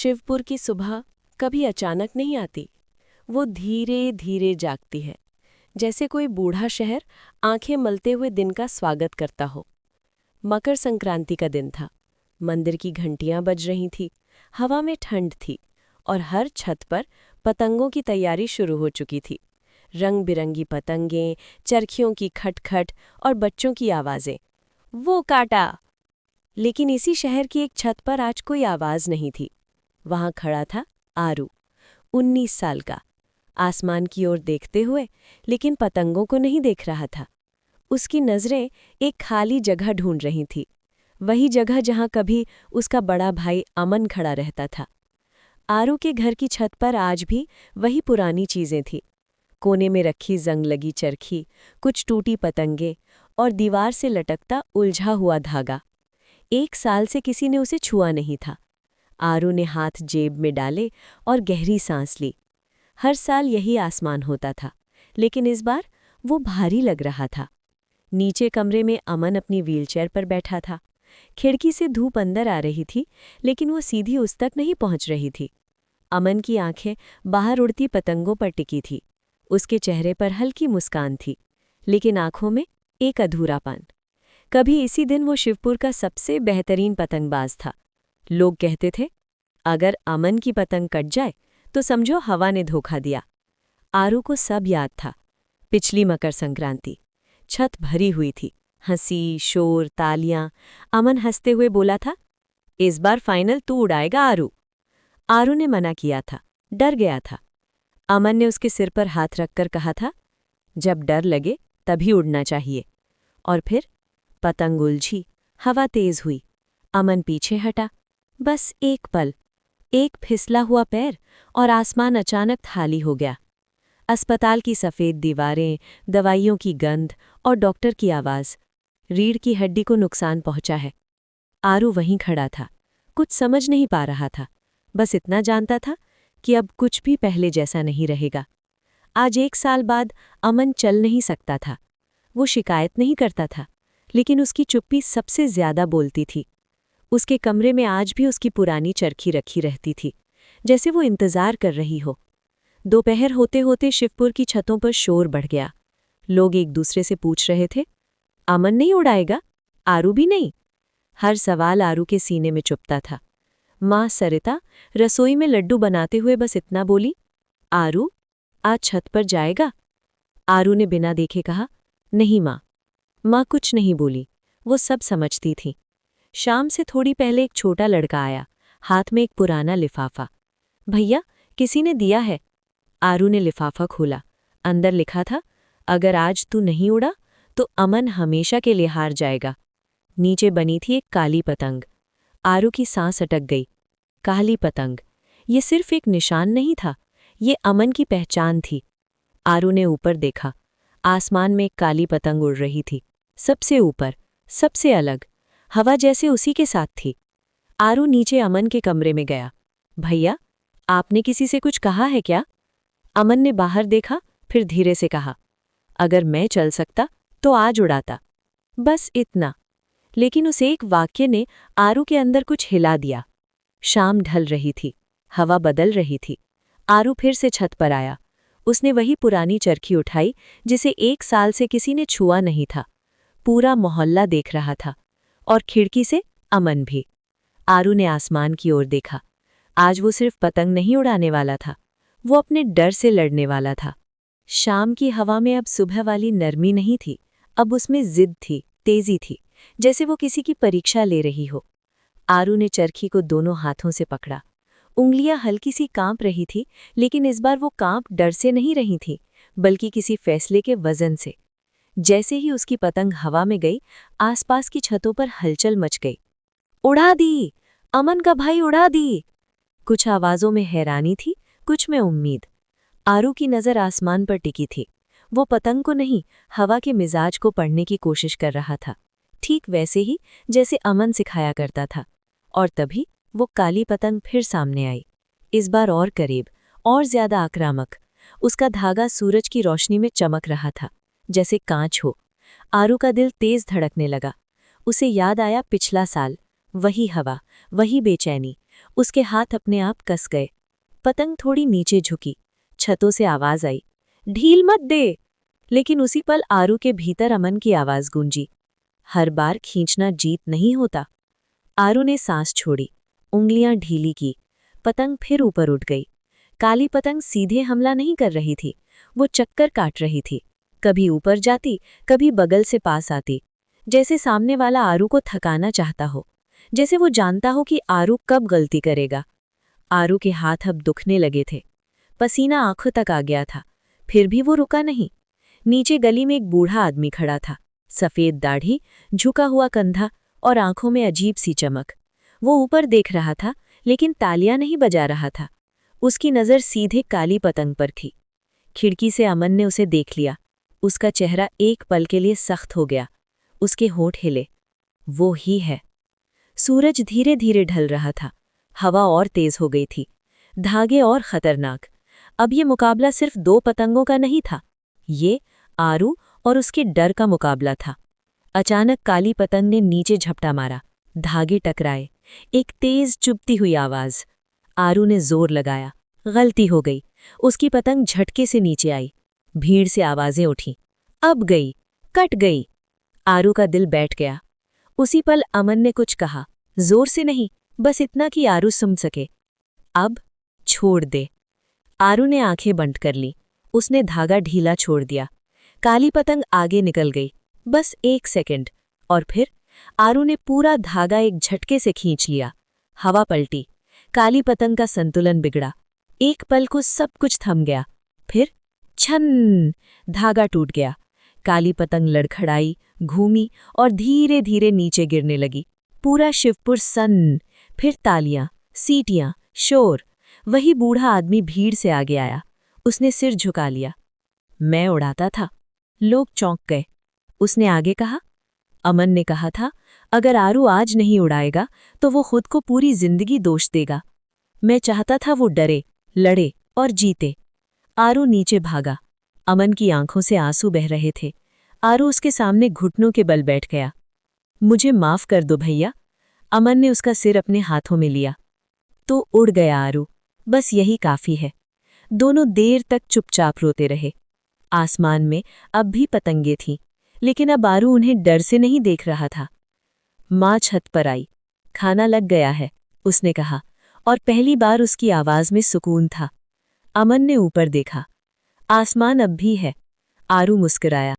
शिवपुर की सुबह कभी अचानक नहीं आती। वो धीरे धीरे जागती है, जैसे कोई बूढ़ा शहर आंखें मलते हुए दिन का स्वागत करता हो। मकर संक्रांति का दिन था। मंदिर की घंटियां बज रही थी, हवा में ठंड थी और हर छत पर पतंगों की तैयारी शुरू हो चुकी थी। रंग बिरंगी पतंगें, चरखियों की खटखट और बच्चों की आवाजें। वो काटा। लेकिन इसी शहर की एक छत पर आज कोई आवाज नहीं थी। वहां खड़ा था आरू, 19 साल का, आसमान की ओर देखते हुए, लेकिन पतंगों को नहीं देख रहा था। उसकी नजरें एक खाली जगह ढूंढ रही थी, वही जगह जहां कभी उसका बड़ा भाई अमन खड़ा रहता था। आरू के घर की छत पर आज भी वही पुरानी चीजें थीं। कोने में रखी जंग लगी चरखी, कुछ टूटी पतंगे और दीवार से लटकता उलझा हुआ धागा। 1 साल से किसी ने उसे छुआ नहीं था। आरू ने हाथ जेब में डाले और गहरी सांस ली। हर साल यही आसमान होता था, लेकिन इस बार वो भारी लग रहा था। नीचे कमरे में अमन अपनी व्हीलचेयर पर बैठा था। खिड़की से धूप अंदर आ रही थी, लेकिन वो सीधी उस तक नहीं पहुंच रही थी। अमन की आंखें बाहर उड़ती पतंगों पर टिकी थी। उसके चेहरे पर हल्की मुस्कान थी, लेकिन आंखों में एक अधूरापन। कभी इसी दिन वो शिवपुर का सबसे बेहतरीन पतंगबाज था। लोग कहते थे, अगर अमन की पतंग कट जाए तो समझो हवा ने धोखा दिया। आरू को सब याद था। पिछली मकर संक्रांति, छत भरी हुई थी, हंसी, शोर, तालियां। अमन हंसते हुए बोला था, इस बार फाइनल तू उड़ाएगा आरू। आरू ने मना किया था, डर गया था। अमन ने उसके सिर पर हाथ रखकर कहा था, जब डर लगे तभी उड़ना चाहिए। और फिर पतंग उलझी, हवा तेज हुई, अमन पीछे हटा। बस एक पल, एक फिसला हुआ पैर और आसमान अचानक खाली हो गया। अस्पताल की सफ़ेद दीवारें, दवाइयों की गंध और डॉक्टर की आवाज़। रीढ़ की हड्डी को नुकसान पहुंचा है। आरू वहीं खड़ा था, कुछ समझ नहीं पा रहा था। बस इतना जानता था कि अब कुछ भी पहले जैसा नहीं रहेगा। आज 1 साल बाद अमन चल नहीं सकता था। वो शिकायत नहीं करता था, लेकिन उसकी चुप्पी सबसे ज्यादा बोलती थी। उसके कमरे में आज भी उसकी पुरानी चरखी रखी रहती थी, जैसे वो इंतजार कर रही हो। दोपहर होते होते शिवपुर की छतों पर शोर बढ़ गया। लोग एक दूसरे से पूछ रहे थे, अमन नहीं उड़ाएगा? आरू भी नहीं? हर सवाल आरू के सीने में चुभता था। माँ सरिता रसोई में लड्डू बनाते हुए बस इतना बोली, आरू आज छत पर जाएगा? आरू ने बिना देखे कहा, नहीं माँ। माँ कुछ नहीं बोली, वो सब समझती थी। शाम से थोड़ी पहले एक छोटा लड़का आया, हाथ में एक पुराना लिफाफा। भैया, किसी ने दिया है। आरू ने लिफाफा खोला। अंदर लिखा था, अगर आज तू नहीं उड़ा तो अमन हमेशा के लिए हार जाएगा। नीचे बनी थी एक काली पतंग। आरू की सांस अटक गई। काली पतंग, ये सिर्फ एक निशान नहीं था, ये अमन की पहचान थी। आरू ने ऊपर देखा। आसमान में एक काली पतंग उड़ रही थी, सबसे ऊपर, सबसे अलग। हवा जैसे उसी के साथ थी। आरू नीचे अमन के कमरे में गया। भैया, आपने किसी से कुछ कहा है क्या? अमन ने बाहर देखा, फिर धीरे से कहा, अगर मैं चल सकता तो आज उड़ाता। बस इतना। लेकिन उस एक वाक्य ने आरू के अंदर कुछ हिला दिया। शाम ढल रही थी, हवा बदल रही थी। आरू फिर से छत पर आया। उसने वही पुरानी चरखी उठाई, जिसे 1 साल से किसी ने छुआ नहीं था। पूरा मोहल्ला देख रहा था, और खिड़की से अमन भी। आरू ने आसमान की ओर देखा। आज वो सिर्फ पतंग नहीं उड़ाने वाला था, वो अपने डर से लड़ने वाला था। शाम की हवा में अब सुबह वाली नरमी नहीं थी, अब उसमें जिद थी, तेजी थी, जैसे वो किसी की परीक्षा ले रही हो। आरू ने चरखी को दोनों हाथों से पकड़ा। उंगलियां हल्की सी कांप रही थी, लेकिन इस बार वो कांप डर से नहीं रही थी, बल्कि किसी फैसले के वजन से। जैसे ही उसकी पतंग हवा में गई, आसपास की छतों पर हलचल मच गई। उड़ा दी! अमन का भाई उड़ा दी! कुछ आवाजों में हैरानी थी, कुछ में उम्मीद। आरू की नजर आसमान पर टिकी थी। वो पतंग को नहीं, हवा के मिजाज को पढ़ने की कोशिश कर रहा था, ठीक वैसे ही जैसे अमन सिखाया करता था। और तभी वो काली पतंग फिर सामने आई, इस बार और करीब, और ज्यादा आक्रामक। उसका धागा सूरज की रोशनी में चमक रहा था, जैसे कांच हो। आरू का दिल तेज धड़कने लगा। उसे याद आया पिछला साल, वही हवा, वही बेचैनी, उसके हाथ अपने आप कस गए। पतंग थोड़ी नीचे झुकी। छतों से आवाज आई, ढील मत दे। लेकिन उसी पल आरू के भीतर अमन की आवाज गूंजी, हर बार खींचना जीत नहीं होता। आरू ने सांस छोड़ी, उंगलियां ढीली की। पतंग फिर ऊपर उठ गई। काली पतंग सीधे हमला नहीं कर रही थी, वो चक्कर काट रही थी। कभी ऊपर जाती, कभी बगल से पास आती, जैसे सामने वाला आरू को थकाना चाहता हो, जैसे वो जानता हो कि आरू कब गलती करेगा। आरू के हाथ अब दुखने लगे थे, पसीना आंखों तक आ गया था, फिर भी वो रुका नहीं। नीचे गली में एक बूढ़ा आदमी खड़ा था, सफेद दाढ़ी, झुका हुआ कंधा और आंखों में अजीब सी चमक। वो ऊपर देख रहा था, लेकिन तालियां नहीं बजा रहा था। उसकी नज़र सीधे काली पतंग पर थी। खिड़की से अमन ने उसे देख लिया। उसका चेहरा एक पल के लिए सख्त हो गया, उसके होंठ हिले। वो ही है। सूरज धीरे धीरे ढल रहा था, हवा और तेज हो गई थी, धागे और खतरनाक। अब ये मुकाबला सिर्फ दो पतंगों का नहीं था, ये आरू और उसके डर का मुकाबला था। अचानक काली पतंग ने नीचे झपटा मारा, धागे टकराए, एक तेज चुभती हुई आवाज। आरू ने जोर लगाया, गलती हो गई। उसकी पतंग झटके से नीचे आई। भीड़ से आवाजें उठी, अब गई, कट गई। आरू का दिल बैठ गया। उसी पल अमन ने कुछ कहा, जोर से नहीं, बस इतना कि आरू सुन सके, अब छोड़ दे। आरू ने आंखें बंद कर ली। उसने धागा ढीला छोड़ दिया। काली पतंग आगे निकल गई, बस 1 सेकंड, और फिर आरू ने पूरा धागा एक झटके से खींच लिया। हवा पलटी, काली पतंग का संतुलन बिगड़ा। एक पल को सब कुछ थम गया, फिर छन, धागा टूट गया। काली पतंग लड़खड़ाई, घूमी और धीरे धीरे नीचे गिरने लगी। पूरा शिवपुर सन्न, फिर तालियां, सीटियां, शोर। वही बूढ़ा आदमी भीड़ से आगे आया। उसने सिर झुका लिया। मैं उड़ाता था। लोग चौंक गए। उसने आगे कहा, अमन ने कहा था, अगर आरू आज नहीं उड़ाएगा तो वो खुद को पूरी जिंदगी दोष देगा। मैं चाहता था वो डरे, लड़े और जीते। आरू नीचे भागा। अमन की आंखों से आंसू बह रहे थे। आरू उसके सामने घुटनों के बल बैठ गया। मुझे माफ कर दो भैया। अमन ने उसका सिर अपने हाथों में लिया। तो उड़ गया आरू, बस यही काफी है। दोनों देर तक चुपचाप रोते रहे। आसमान में अब भी पतंगे थीं, लेकिन अब आरू उन्हें डर से नहीं देख रहा था। माँ छत पर आई। खाना लग गया है, उसने कहा, और पहली बार उसकी आवाज में सुकून था। अमन ने ऊपर देखा। आसमान अब भी है। आरू मुस्कुराया।